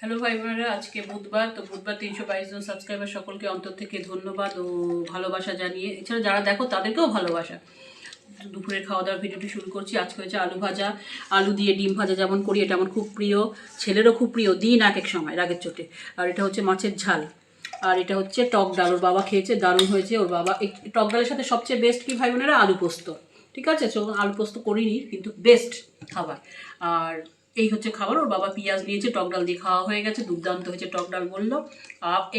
Hello ভাই বোনেরা, আজকে বুধবার। তো বুধবার 322 জন সাবস্ক্রাইবার, সকলকে অন্তর থেকে ধন্যবাদ ও ভালোবাসা জানিয়ে, এছাড়া যারা দেখো তাদেরকেও ভালোবাসা। দুপুরের খাওয়া দাওয়ার ভিডিওটি শুরু করছি। আজকে হচ্ছে আলু ভাজা, আলু দিয়ে ডিম ভাজা যেমন করি, এটা আমার খুব প্রিয়, ছেলেরও খুব প্রিয়, দিন এক এক সময় রাগের চোটে। আর এটা হচ্ছে মাছের ঝাল, আর এটা হচ্ছে টক ডাল। ওর বাবা খেয়েছে, দারুণ হয়েছে। ওর বাবা এই টক ডালের সাথে সবচেয়ে বেস্ট কি ভাই বোনেরা? আলু পোস্ত। ঠিক আছে, আলু পোস্ত করিনি, কিন্তু বেস্ট খাবার। আর এই হচ্ছে খাবার। ওর বাবা পেঁয়াজ নিয়েছে, টক ডাল দিয়ে খাওয়া হয়ে গেছে, দুর্দান্ত হয়েছে টক ডাল বললো।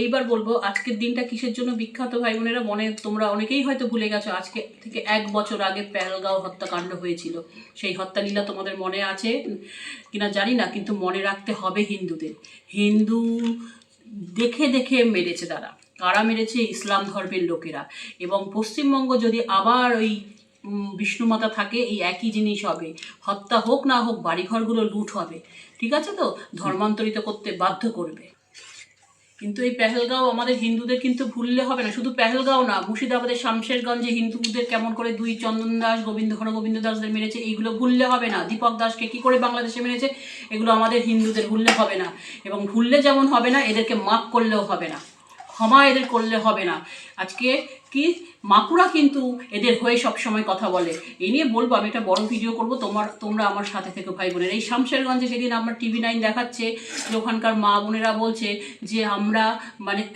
এইবার বলবো আজকের দিনটা কিসের জন্য বিখ্যাত ভাই বোনেরা। তোমরা অনেকেই হয়তো ভুলে গেছো, আজকে থেকে 1 বছর আগে পেহেলগাঁও হত্যাকাণ্ড হয়েছিল। সেই হত্যালীলা তোমাদের মনে আছে কিনা জানি না, কিন্তু মনে রাখতে হবে হিন্দুদের। হিন্দু দেখে দেখে মেরেছে তারা। কারা মেরেছে? ইসলাম ধর্মের লোকেরা। এবং পশ্চিমবঙ্গ যদি আবার ওই বিষ্ণুমাতা থাকে, এই একই জিনিস হবে। হত্যা হোক না হোক, বাড়িঘরগুলো লুট হবে। ঠিক আছে, তো ধর্মান্তরিত করতে বাধ্য করবে। কিন্তু এই পেহেলগাঁও আমাদের হিন্দুদের কিন্তু ভুললে হবে না। শুধু পেহেলগাঁও না, মুর্শিদাবাদের শামশেরগঞ্জে হিন্দুদের কেমন করে দুই চন্দন দাস, হরগোবিন্দ দাসদের মেরেছে, এইগুলো ভুললে হবে না। দীপক দাসকে কি করে বাংলাদেশে মেরেছে, এগুলো আমাদের হিন্দুদের ভুললে হবে না। এবং ভুললে যেমন হবে না, এদেরকে মাফ করলেও হবে না, ক্ষমা এদের করলে হবে না। আজকে কি মাকুরা কিন্তু এদের হয়ে সব সময় কথা বলে। এই নিয়ে বলবো, আমি একটা বড় ভিডিও করবো, তোমরা আমার সাথে থেকে ভাই বোনের। এই শামশেরগঞ্জে সেদিন আমার TV9 দেখাচ্ছে যে ওখানকার মা বোনেরা বলছে যে আমরা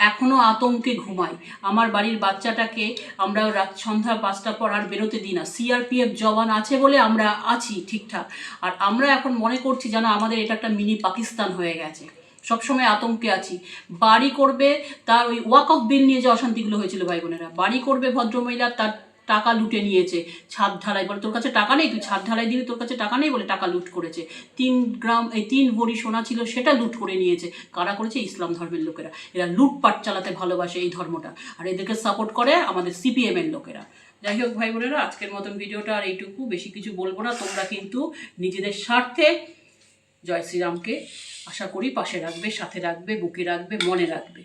এখনও আতঙ্কে ঘুমাই। আমার বাড়ির বাচ্চাটাকে আমরা সন্ধ্যা 5টার পর আর বেরোতে দিই না। CRPF জওয়ান আছে বলে আমরা আছি ঠিকঠাক। আর আমরা এখন মনে করছি যেন আমাদের এটা একটা মিনি পাকিস্তান হয়ে গেছে। সবসময় আতঙ্কে আছি। বাড়ি করবে, তার ওই ওয়াক অফ বিল নিয়ে যে অশান্তিগুলো হয়েছিল ভাই বোনেরা, বাড়ি করবে ভদ্রমহিলা, তার টাকা লুটে নিয়েছে। ছাদ ঢালাই বলে তোর কাছে টাকা নেই, তুই ছাদ ঢালাই দিবি, তোর কাছে টাকা নেই বলে টাকা লুট করেছে। 3 ভরি সোনা ছিল, সেটা লুট করে নিয়েছে। কারা করেছে? ইসলাম ধর্মের লোকেরা। এরা লুটপাট চালাতে ভালোবাসে এই ধর্মটা, আর এদেরকে সাপোর্ট করে আমাদের CPM এর লোকেরা। যাই হোক ভাই বোনেরা, আজকের মতন ভিডিওটা আর এইটুকু, বেশি কিছু বলবো না। তোমরা কিন্তু নিজেদের স্বার্থে জয় শ্রীরামকে আশা করি পাশে রাখবে, সাথে রাখবে, বুকে রাখবে, মনে রাখবে।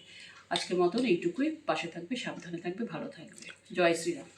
আজকের মতন এইটুকুই। পাশে থাকবে, সাবধানে থাকবে, ভালো থাকবে। জয় শ্রীরাম।